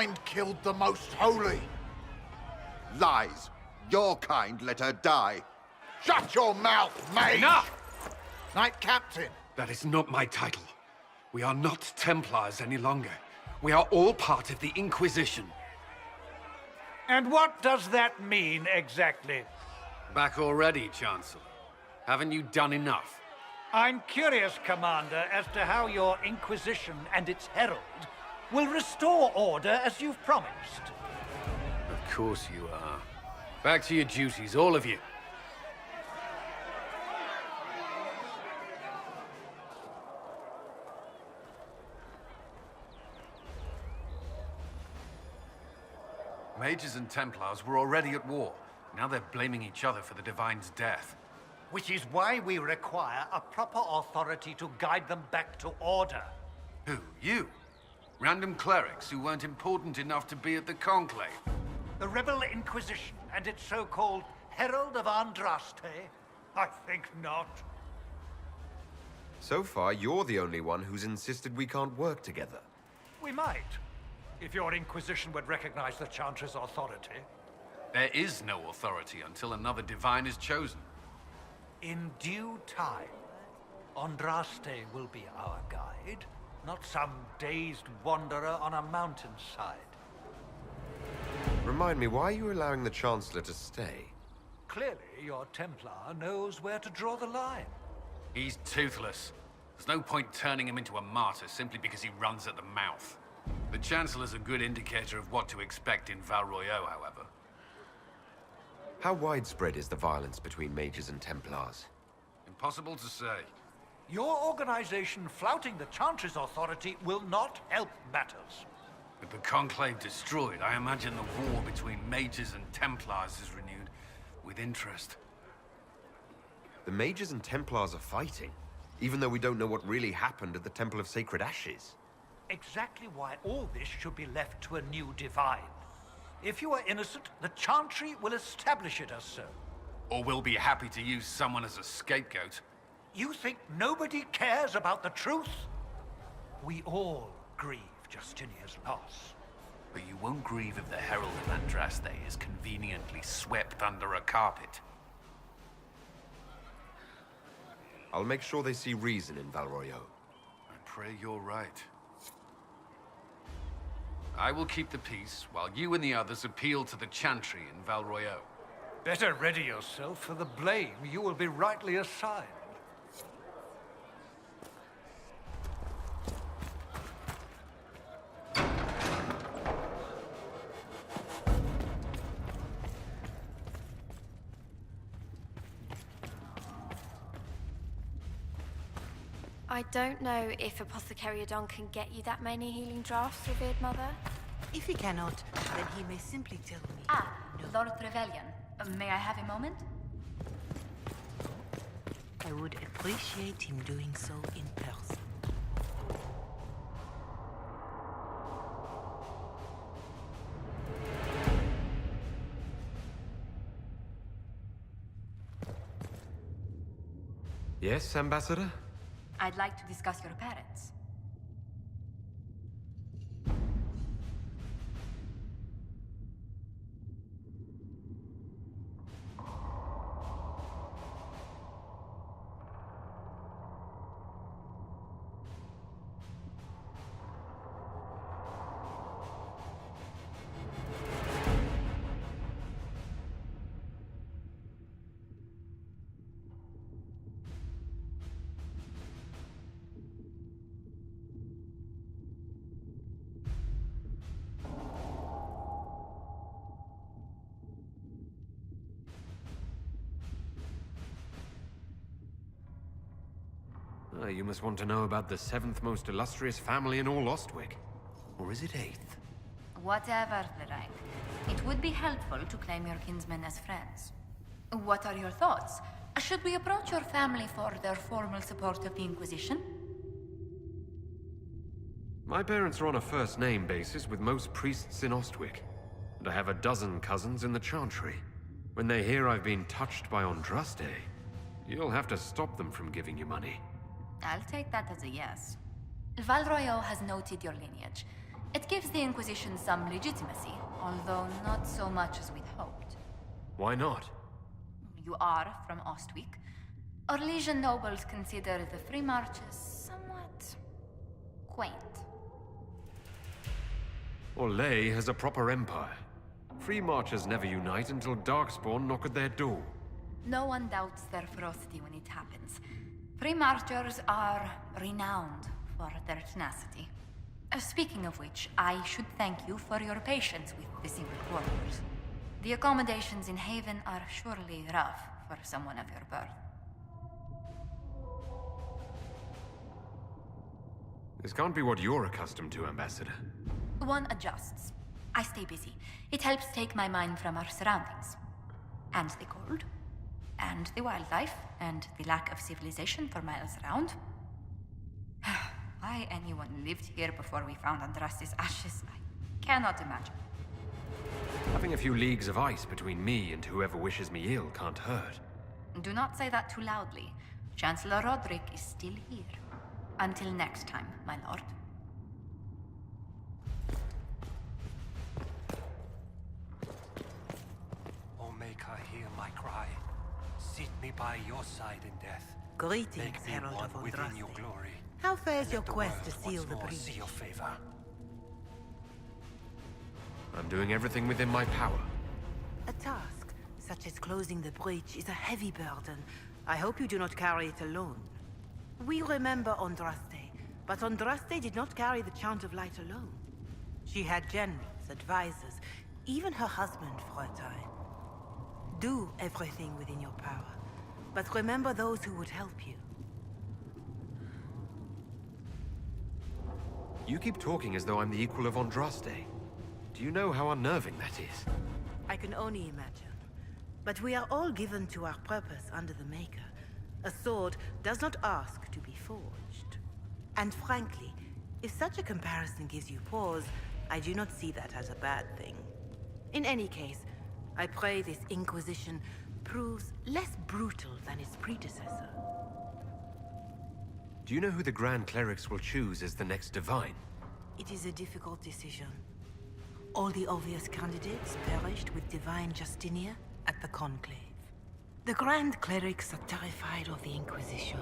kind killed the Most Holy. Lies. Your kind let her die. Shut your mouth, mate! Enough! Knight Captain. That is not my title. We are not Templars any longer. We are all part of the Inquisition. And what does that mean, exactly? Back already, Chancellor. Haven't you done enough? I'm curious, Commander, as to how your Inquisition and its herald will restore order as you've promised. Of course you are. Back to your duties, all of you. Mages and Templars were already at war. Now they're blaming each other for the Divine's death. Which is why we require a proper authority to guide them back to order. Who? You? Random clerics who weren't important enough to be at the Conclave? The Rebel Inquisition and its so-called Herald of Andraste? I think not. So far, you're the only one who's insisted we can't work together. We might, if your Inquisition would recognize the Chantry's authority. There is no authority until another Divine is chosen. In due time, Andraste will be our guide, not some dazed wanderer on a mountainside. Remind me, why are you allowing the Chancellor to stay? Clearly, your Templar knows where to draw the line. He's toothless. There's no point turning him into a martyr simply because he runs at the mouth. The Chancellor's a good indicator of what to expect in Royeaux, however. How widespread is the violence between mages and Templars? Impossible to say. Your organization flouting the Chantry's authority will not help matters. With the Conclave destroyed, I imagine the war between mages and Templars is renewed with interest. The mages and Templars are fighting, even though we don't know what really happened at the Temple of Sacred Ashes. Exactly why all this should be left to a new Divine. If you are innocent, the Chantry will establish it as so. Or we'll be happy to use someone as a scapegoat. You think nobody cares about the truth? We all grieve Justinia's loss. But you won't grieve if the Herald of Andraste is conveniently swept under a carpet. I'll make sure they see reason in Royeaux. I pray you're right. I will keep the peace, while you and the others appeal to the Chantry in Royeaux. Better ready yourself for the blame you will be rightly assigned. I don't know if Apothecary Adon can get you that many healing drafts, revered mother. If he cannot, then he may simply tell me. Ah, Lord Trevelyan. May I have a moment? I would appreciate him doing so in person. Yes, Ambassador? I'd like to discuss your parents. You must want to know about the 7th most illustrious family in all Ostwick. Or is it 8th? Whatever the rank, it would be helpful to claim your kinsmen as friends. What are your thoughts? Should we approach your family for their formal support of the Inquisition? My parents are on a first-name basis with most priests in Ostwick. And I have a dozen cousins in the Chantry. When they hear I've been touched by Andraste, you'll have to stop them from giving you money. I'll take that as a yes. Royeaux has noted your lineage. It gives the Inquisition some legitimacy, although not so much as we'd hoped. Why not? You are from Ostwick. Orlesian nobles consider the Free Marches somewhat quaint. Orlais has a proper empire. Free marchers never unite until Darkspawn knock at their door. No one doubts their ferocity when it happens. Free Marchers are renowned for their tenacity. Speaking of which, I should thank you for your patience with the single quarters. The accommodations in Haven are surely rough for someone of your birth. This can't be what you're accustomed to, Ambassador. One adjusts. I stay busy. It helps take my mind from our surroundings. And the cold. And the wildlife. And the lack of civilization for miles around. Why anyone lived here before we found Andraste's ashes, I cannot imagine. Having a few leagues of ice between me and whoever wishes me ill can't hurt. Do not say that too loudly. Chancellor Roderick is still here. Until next time, my lord. Oh, make her hear my cry. Sit me by your side in death. Greetings, Make me Herald one of within Andraste. your glory. How fares And your let the quest to world seal once the more breach? see your favor. I'm doing everything within my power. A task, such as closing the breach, is a heavy burden. I hope you do not carry it alone. We remember Andraste, but Andraste did not carry the Chant of Light alone. She had generals, advisors, even her husband for a time. Do everything within your power, but remember those who would help you. You keep talking as though I'm the equal of Andraste. Do you know how unnerving that is? I can only imagine. But we are all given to our purpose under the Maker. A sword does not ask to be forged. And frankly, if such a comparison gives you pause, I do not see that as a bad thing. In any case, I pray this Inquisition proves less brutal than its predecessor. Do you know who the Grand Clerics will choose as the next Divine? It is a difficult decision. All the obvious candidates perished with Divine Justinia at the Conclave. The Grand Clerics are terrified of the Inquisition.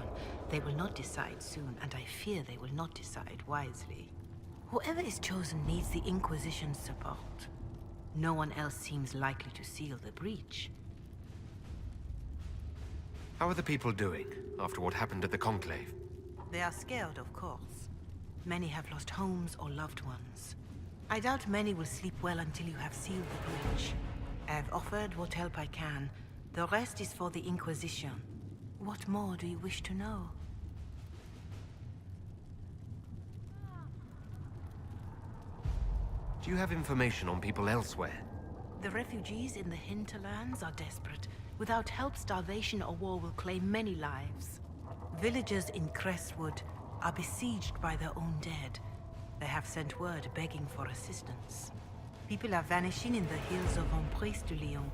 They will not decide soon, and I fear they will not decide wisely. Whoever is chosen needs the Inquisition's support. No one else seems likely to seal the breach. How are the people doing after what happened at the Conclave? They are scared, of course. Many have lost homes or loved ones. I doubt many will sleep well until you have sealed the breach. I have offered what help I can. The rest is for the Inquisition. What more do you wish to know? Do you have information on people elsewhere? The refugees in the hinterlands are desperate. Without help, starvation or war will claim many lives. Villagers in Crestwood are besieged by their own dead. They have sent word begging for assistance. People are vanishing in the hills of Emprise de Lyon.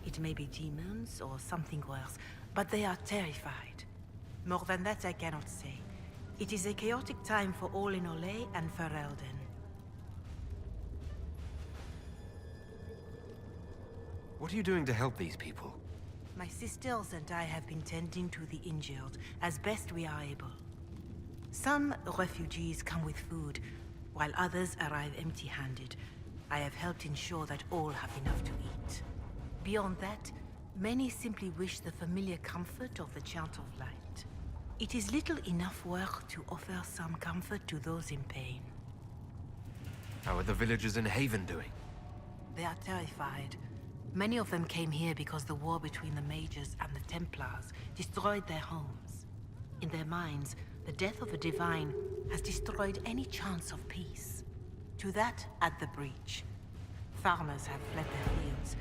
It may be demons or something worse, but they are terrified. More than that I cannot say. It is a chaotic time for all in Orlais and Ferelden. What are you doing to help these people? My sisters and I have been tending to the injured as best we are able. Some refugees come with food, while others arrive empty-handed. I have helped ensure that all have enough to eat. Beyond that, many simply wish the familiar comfort of the Chant of Light. It is little enough work to offer some comfort to those in pain. How are the villagers in Haven doing? They are terrified. Many of them came here because the war between the Mages and the Templars destroyed their homes. In their minds, the death of a Divine has destroyed any chance of peace. To that, add the breach. Farmers have fled their fields.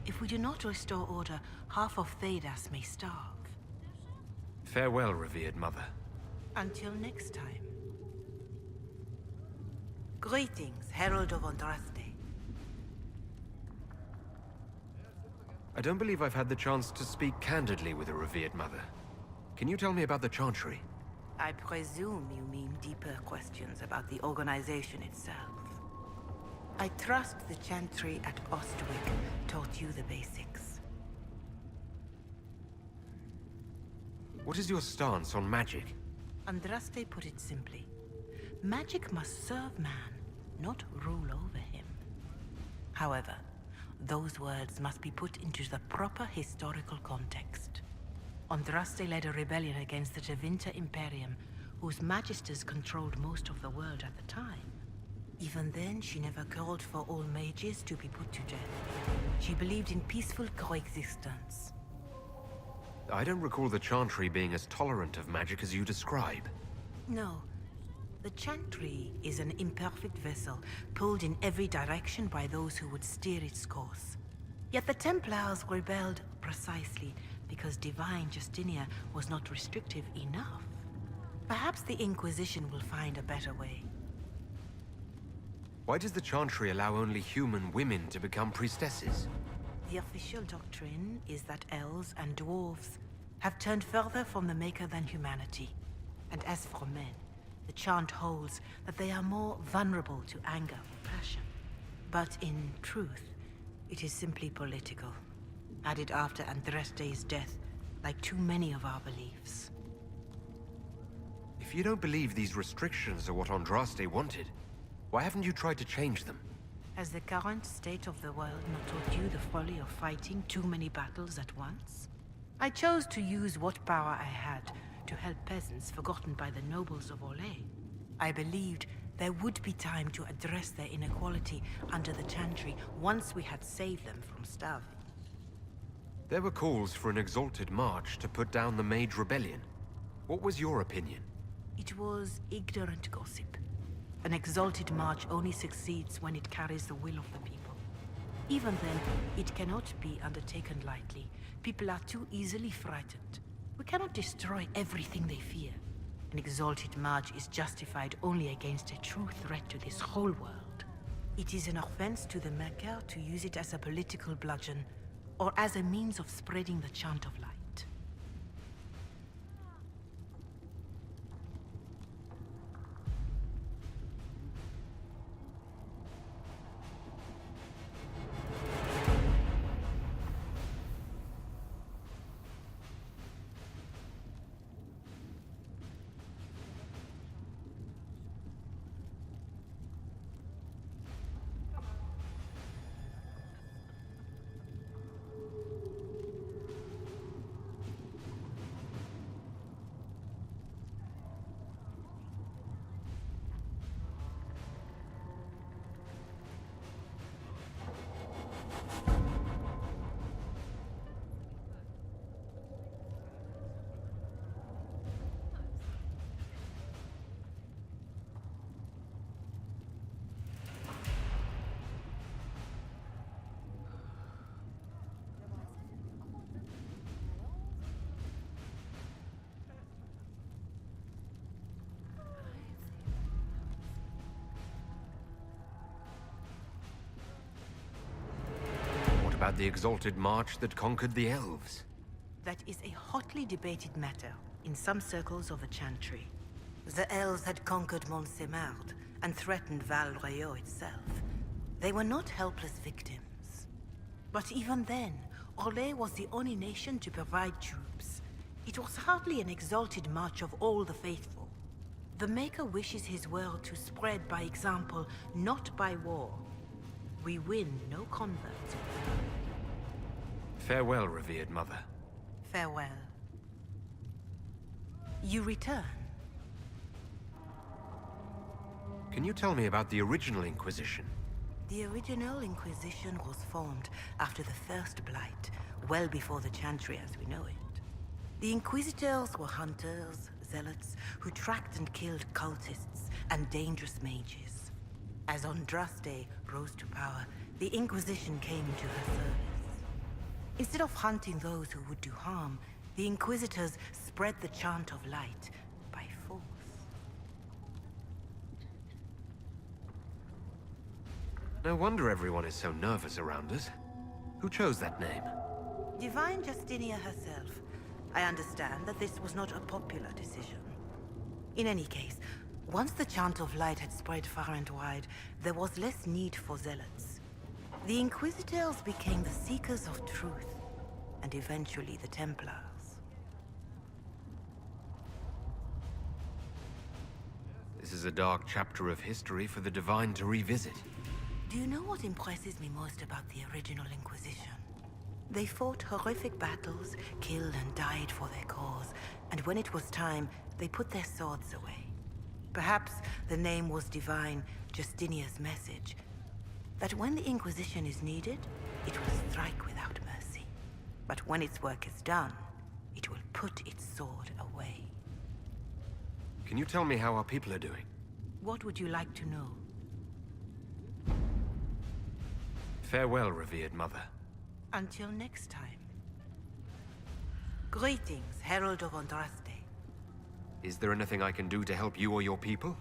If we do not restore order, half of Thedas may starve. Farewell, revered mother. Until next time. Greetings, Herald of Andraste. I don't believe I've had the chance to speak candidly with a revered mother. Can you tell me about the Chantry? I presume you mean deeper questions about the organization itself. I trust the Chantry at Ostwick taught you the basics. What is your stance on magic? Andraste put it simply. Magic must serve man, not rule over him. However, those words must be put into the proper historical context. Andraste led a rebellion against the Tevinter Imperium, whose magisters controlled most of the world at the time. Even then, she never called for all mages to be put to death. She believed in peaceful coexistence. I don't recall the Chantry being as tolerant of magic as you describe. No. The Chantry is an imperfect vessel, pulled in every direction by those who would steer its course. Yet the Templars rebelled precisely because Divine Justinia was not restrictive enough. Perhaps the Inquisition will find a better way. Why does the Chantry allow only human women to become priestesses? The official doctrine is that elves and dwarves have turned further from the Maker than humanity. And as for men, the chant holds that they are more vulnerable to anger or passion. But in truth, it is simply political. Added after Andraste's death, like too many of our beliefs. If you don't believe these restrictions are what Andraste wanted, why haven't you tried to change them? Has the current state of the world not taught you the folly of fighting too many battles at once? I chose to use what power I had to help peasants forgotten by the nobles of Royeaux. I believed there would be time to address their inequality under the Chantry once we had saved them from starving. There were calls for an exalted march to put down the Mage Rebellion. What was your opinion? It was ignorant gossip. An exalted march only succeeds when it carries the will of the people. Even then, it cannot be undertaken lightly. People are too easily frightened. We cannot destroy everything they fear. An exalted march is justified only against a true threat to this whole world. It is an offense to the Maker to use it as a political bludgeon, or as a means of spreading the chant of light. About the exalted march that conquered the elves? That is a hotly debated matter in some circles of the Chantry. The elves had conquered Montsemard and threatened Royeaux itself. They were not helpless victims. But even then, Royeaux was the only nation to provide troops. It was hardly an exalted march of all the faithful. The Maker wishes his world to spread by example, not by war. We win no converts. Farewell, revered mother. Farewell. You return. Can you tell me about the original Inquisition? The original Inquisition was formed after the First Blight, well before the Chantry as we know it. The Inquisitors were hunters, zealots, who tracked and killed cultists and dangerous mages. As Andraste rose to power, the Inquisition came into her service. Instead of hunting those who would do harm, the Inquisitors spread the chant of light by force. No wonder everyone is so nervous around us. Who chose that name? Divine Justinia herself. I understand that this was not a popular decision. In any case, Once the chant of light had spread far and wide, there was less need for zealots. The Inquisitors became the seekers of truth, and eventually the Templars. This is a dark chapter of history for the Divine to revisit. Do you know what impresses me most about the original Inquisition? They fought horrific battles, killed and died for their cause, and when it was time, they put their swords away. Perhaps the name was divine, Justinia's message, that when the Inquisition is needed, it will strike without mercy. But when its work is done, it will put its sword away. Can you tell me how our people are doing? What would you like to know? Farewell, revered mother. Until next time. Greetings, Herald of Andraste. Is there anything I can do to help you or your people?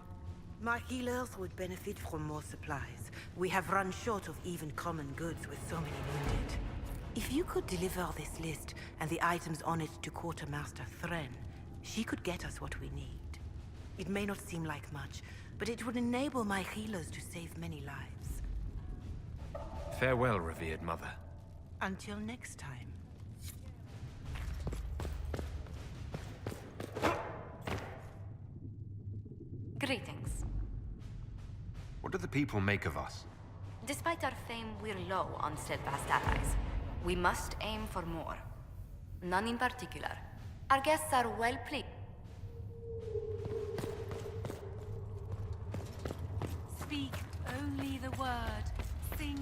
My healers would benefit from more supplies. We have run short of even common goods with so many wounded. If you could deliver this list and the items on it to Quartermaster Thren, she could get us what we need. It may not seem like much, but it would enable my healers to save many lives. Farewell, revered mother. Until next time. Greetings. What do the people make of us? Despite our fame, we're low on steadfast allies. We must aim for more. None in particular. Our guests are well pleased. Speak only the word. Sing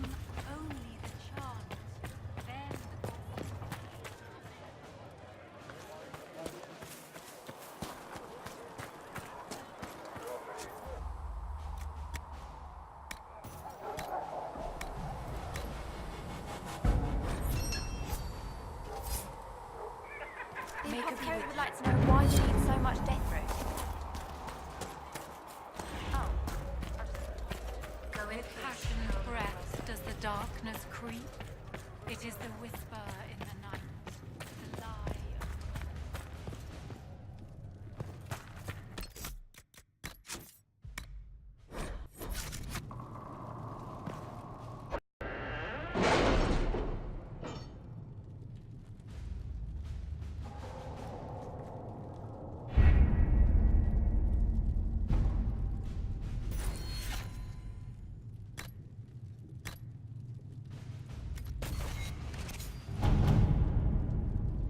only the chant. Then The apothecary would like to know why you need so much death root. with passionate breath does the darkness creep. It is the whisper in the night, the lie of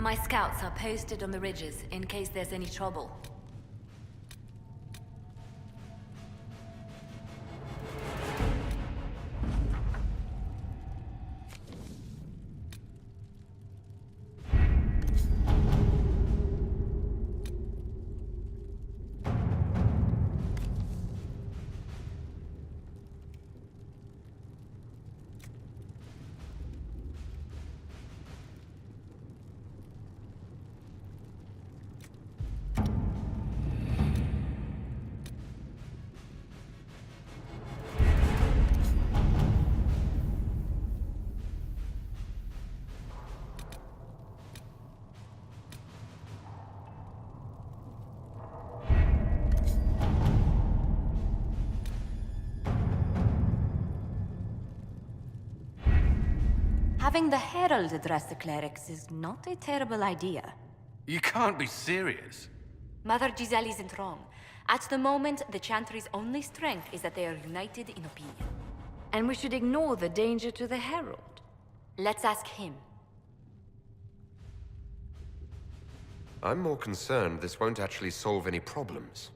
My scouts are posted on the ridges in case there's any trouble. Having the Herald address the clerics is not a terrible idea. You can't be serious. Mother Giselle isn't wrong. At the moment, the Chantry's only strength is that they are united in opinion. And we should ignore the danger to the Herald. Let's ask him. I'm more concerned this won't actually solve any problems.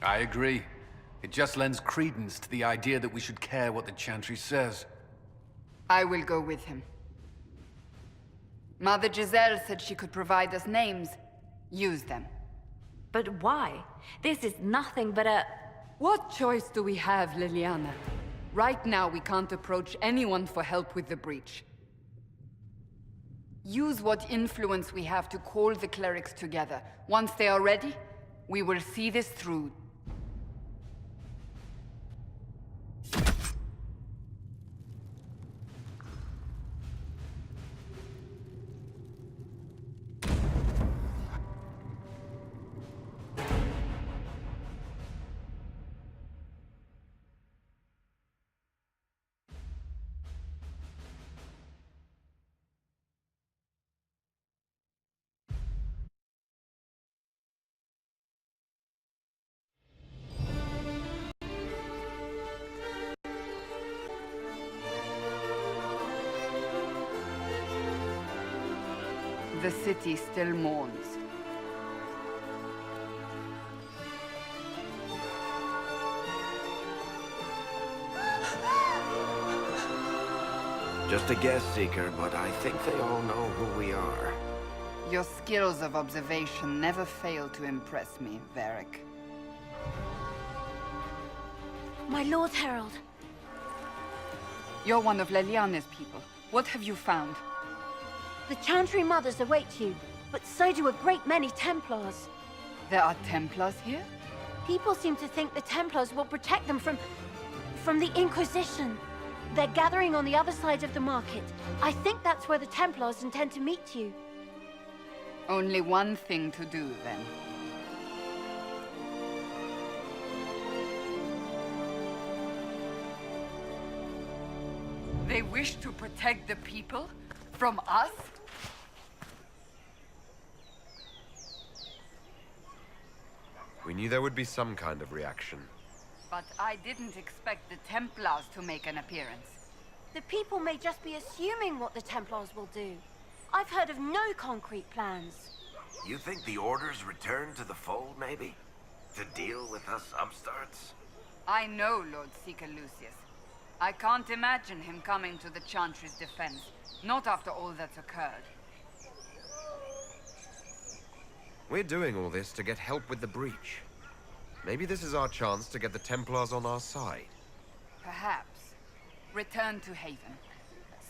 I agree. It just lends credence to the idea that we should care what the Chantry says. I will go with him. Mother Giselle said she could provide us names. Use them. But why? This is nothing but a... What choice do we have, Liliana? Right now, we can't approach anyone for help with the breach. Use what influence we have to call the clerics together. Once they are ready, we will see this through. The city still mourns. Just a guest seeker, but I think they all know who we are. Your skills of observation never fail to impress me, Varric. My Lord Herald. You're one of Leliane's people. What have you found? The Chantry mothers await you, but so do a great many Templars. There are Templars here? People seem to think the Templars will protect them from the Inquisition. They're gathering on the other side of the market. I think that's where the Templars intend to meet you. Only one thing to do, then. They wish to protect the people? From us? We knew there would be some kind of reaction. But I didn't expect the Templars to make an appearance. The people may just be assuming what the Templars will do. I've heard of no concrete plans. You think the Order's return to the fold, maybe? To deal with us upstarts? I know Lord Seeker Lucius. I can't imagine him coming to the Chantry's defense. Not after all that's occurred. We're doing all this to get help with the breach. Maybe this is our chance to get the Templars on our side. Perhaps. Return to Haven.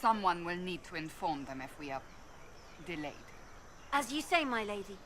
Someone will need to inform them if we are delayed. As you say, my lady.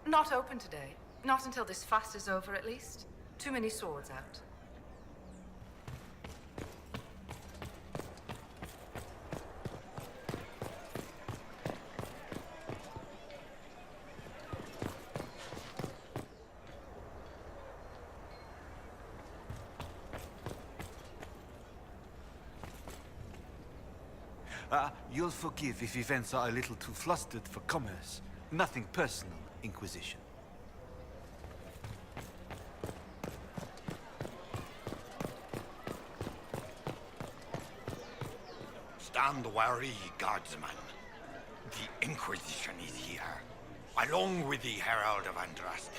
Not open today. Not until this fast is over, at least. Too many swords out. You'll forgive if events are a little too flustered for commerce. Nothing personal, Inquisition. Stand wary, guardsman. The Inquisition is here, along with the Herald of Andraste.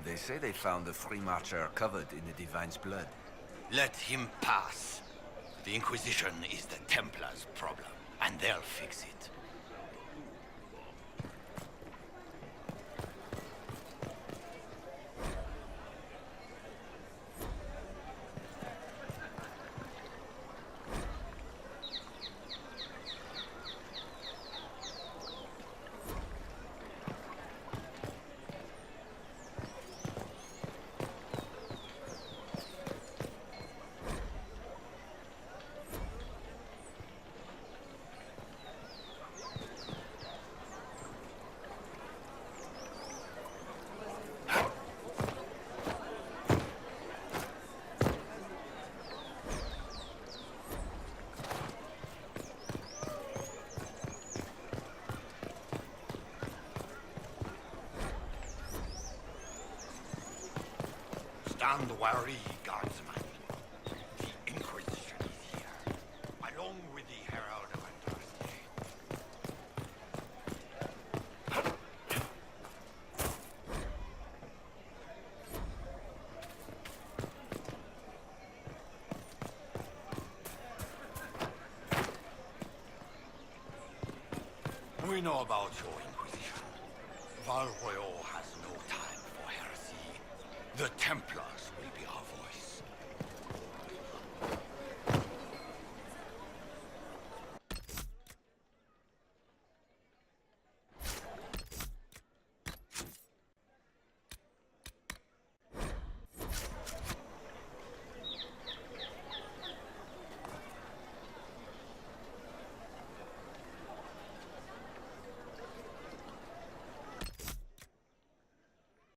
They say they found the Free Marcher covered in the Divine's blood. Let him pass. The Inquisition is the Templars' problem, and they'll fix it. Stand wary, guardsman. The Inquisition is here, along with the We know about your Inquisition. Royeaux has no time for heresy. The Templars